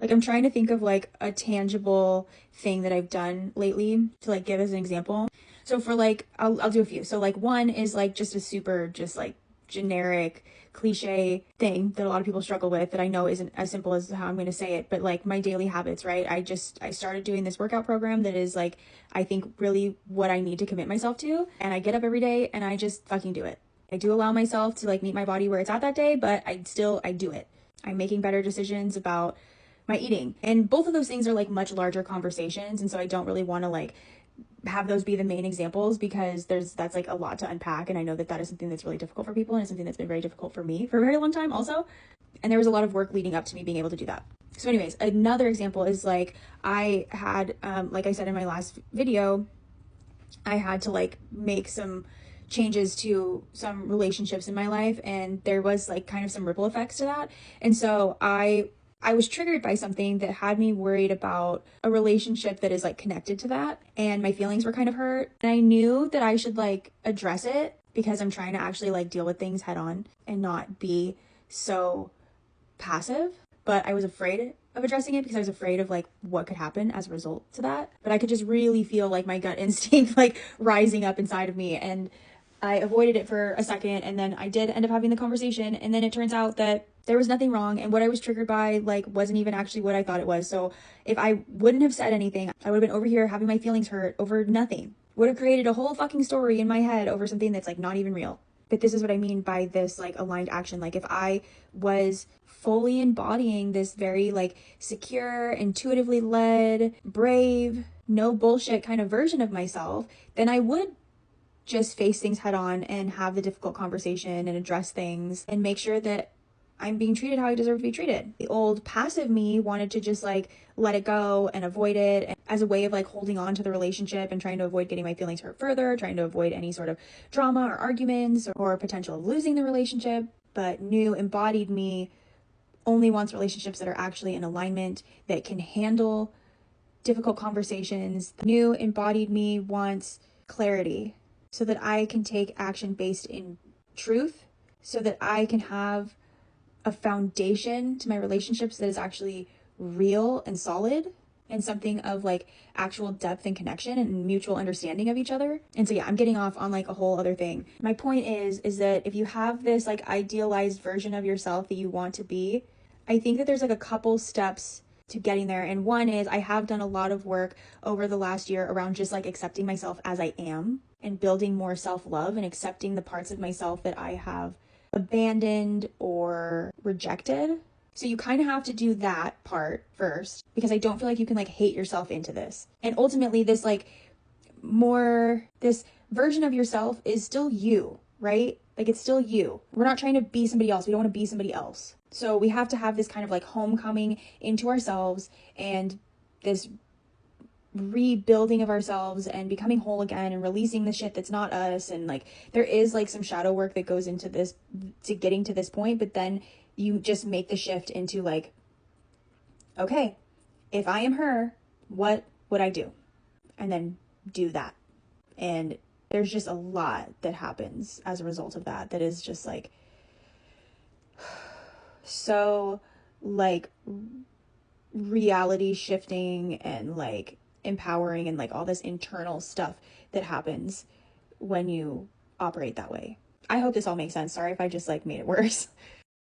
Like I'm trying to think of like a tangible thing that I've done lately to like give as an example. So for like, I'll do a few. So like one is like just a super, just like generic cliche thing that a lot of people struggle with that I know isn't as simple as how I'm going to say it, but like my daily habits, right? I started doing this workout program that is like, I think really what I need to commit myself to. And I get up every day and I just fucking do it. I do allow myself to like meet my body where it's at that day, but I do it. I'm making better decisions about my eating. And both of those things are like much larger conversations. And so I don't really want to like have those be the main examples because that's like a lot to unpack. And I know that that is something that's really difficult for people and it's something that's been very difficult for me for a very long time also. And there was a lot of work leading up to me being able to do that. So anyways, another example is like I had, like I said in my last video, I had to like make some changes to some relationships in my life and there was like kind of some ripple effects to that. And so I was triggered by something that had me worried about a relationship that is like connected to that and my feelings were kind of hurt. And I knew that I should like address it because I'm trying to actually like deal with things head on and not be so passive, but I was afraid of addressing it because I was afraid of like what could happen as a result to that. But I could just really feel like my gut instinct like rising up inside of me and I avoided it for a second and then I did end up having the conversation and then it turns out that there was nothing wrong and what I was triggered by like wasn't even actually what I thought it was. So if I wouldn't have said anything, I would have been over here having my feelings hurt over nothing. Would have created a whole fucking story in my head over something that's like not even real. But this is what I mean by this like aligned action. Like if I was fully embodying this very like secure, intuitively led, brave, no bullshit kind of version of myself, then I would just face things head on and have the difficult conversation and address things and make sure that I'm being treated how I deserve to be treated. The old passive me wanted to just like let it go and avoid it as a way of like holding on to the relationship and trying to avoid getting my feelings hurt further, trying to avoid any sort of drama or arguments or potential of losing the relationship. But new embodied me only wants relationships that are actually in alignment, that can handle difficult conversations. New embodied me wants clarity so that I can take action based in truth, so that I can have a foundation to my relationships that is actually real and solid and something of like actual depth and connection and mutual understanding of each other. And so yeah, I'm getting off on like a whole other thing. My point is that if you have this like idealized version of yourself that you want to be, I think that there's like a couple steps to getting there. And one is I have done a lot of work over the last year around just like accepting myself as I am and building more self-love and accepting the parts of myself that I have abandoned or rejected. So you kind of have to do that part first because I don't feel like you can like hate yourself into this. And ultimately this like this version of yourself is still you, right? Like it's still you. We're not trying to be somebody else. We don't want to be somebody else. So we have to have this kind of like homecoming into ourselves and this rebuilding of ourselves and becoming whole again and releasing the shit that's not us. And like there is like some shadow work that goes into this to getting to this point, but then you just make the shift into like, okay, if I am her, what would I do? And then do that. And there's just a lot that happens as a result of that is just like so like reality shifting and like empowering and like all this internal stuff that happens when you operate that way. I hope this all makes sense. Sorry if I just like made it worse.